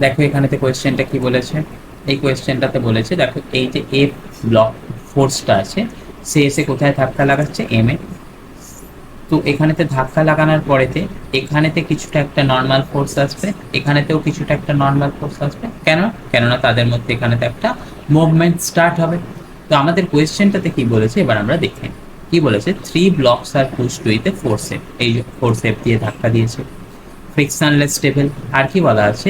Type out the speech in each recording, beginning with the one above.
দেখো এখানেতে কোয়েশ্চেনটা কি বলেছে, এই কোয়েশ্চেনটাতে বলেছে দেখো এই যে এফ ব্লক ফোর্সটা আছে সে এসে কোথায় ধাক্কা লাগাচ্ছে এম এ। তো এখানেতে ধাক্কা লাগানোর পরেতে এখানেতে কিছুটা একটা নর্মাল ফোর্স আসবে, এখানেতেও কিছুটা একটা নর্মাল ফোর্স আসবে। কেন? কেননা তাদের মধ্যে এখানেতে একটা মুভমেন্ট স্টার্ট হবে। তো আমাদের কোয়েশ্চেনটাতে কি বলেছে এবার আমরা দেখে নিই। কি বলেছে, 3 blocks are pushed with a force F, এই যে ফোর্স এফ দিয়ে ধাক্কা দিয়েছে, ফ্রিকশনলেস টেবিল। আর কি বলা আছে,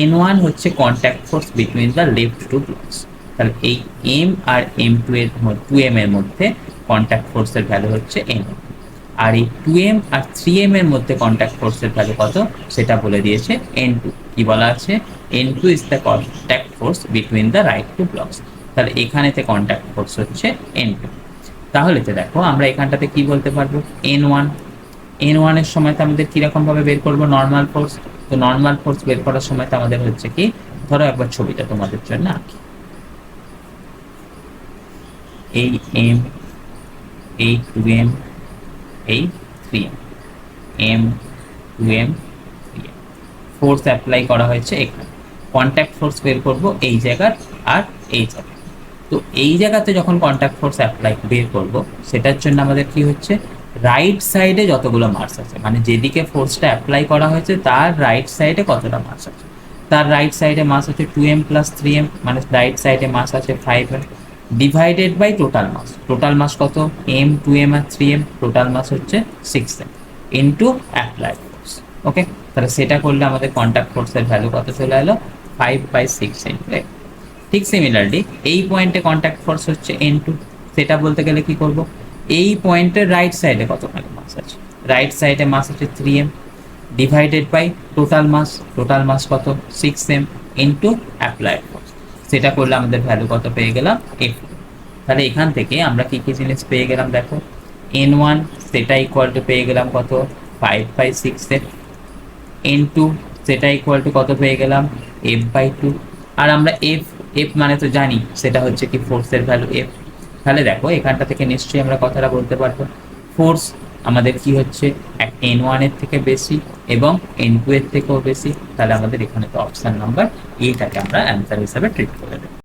N1 হচ্ছে contact force between the left to blocks. তাহলে এই এম আর M2 এর মধ্যে 2M এর মধ্যে কন্ট্যাক্ট ফোর্সের ভ্যালু হচ্ছে N, আর এই 2M আর 3M এর মধ্যে কন্ট্যাক্ট ফোর্সের ভ্যালু কত সেটা বলে দিয়েছে N2। কি বলা আছে, N2 is the contact force between the right two blocks. তাহলে এখানেতে কন্ট্যাক্ট ফোর্স হচ্ছে N2। তাহলে তো দেখো আমরা এখানটাতে কি বলতে পারবো, N1, N1 এর সময় তো আমাদের কিরকম ভাবে বের করবো, নর্মাল ফোর্স। তো নর্মাল ফোর্স বের করার সময় তো আমাদের হচ্ছে কি, ধরো একবার ছবিটা তোমাদের জন্য আঁকি, এই এম, এই 2M, এই 3M, M 2M 3M, force apply করা হয়েছে এখানে। কন্ট্যাক্ট ফোর্স বের করব এই জায়গার আর এই জায়গায়। তো এই জায়গাতে যখন কন্ট্যাক্ট ফোর্স অ্যাপ্লাই বের করব সেটার জন্য আমাদের কি হচ্ছে, রাইট সাইডে যতগুলো মাস আছে, মানে যেদিকে ফোর্সটা অ্যাপ্লাই করা হয়েছে তার রাইট সাইডে কতটা মাস আছে, তার রাইট সাইডে মাস আছে 2M প্লাস 3M, মানে রাইট সাইডে মাস আছে 5M, divided by total mass. Total mass কত, M 2M আর 3M, টোটাল মাস হচ্ছে 6M ইন্টু অ্যাপ্লাইড ফোর্স। ওকে, তাহলে সেটা করলে আমাদের কন্ট্যাক্ট ফোর্সের ভ্যালু কত চলে এলো, 5/6 ইন্টু। ঠিক সিমিলারলি এই পয়েন্টে কন্ট্যাক্ট ফোর্স হচ্ছে N2। সেটা বলতে গেলে কি করব, এই পয়েন্টের রাইট সাইডে কতখানি মাস আছে, রাইট সাইডে মাস আছে 3M divided by total mass, total mass কত 6M ইন্টু অ্যাপ্লাইড ফোর্স। সেটা করলে আমাদের ভ্যালু কত পেয়ে গেলাম, F। তাহলে এখান থেকে আমরা কি কি জিনিস পেয়ে গেলাম দেখো, N1 সেটা ইকুয়াল টু পেয়ে গেলাম কত, 5/6F, N2 সেটা ইকুয়াল টু কত পেয়ে গেলাম, F/2। আর আমরা এফ, এফ মানে তো জানি সেটা হচ্ছে কি ফোর্সের ভ্যালু এফ। তাহলে দেখো এখানটা থেকে নিশ্চয়ই আমরা কথাটা বলতে পারবো, ফোর্স আমাদের কি হচ্ছে, N1 এর থেকে বেশি এবং N2 এর থেকেও বেশি। তাহলে আমাদের এখানে তো অপশন নাম্বার এটাকে আমরা অ্যান্সার হিসাবে ট্রিট করে দেবো।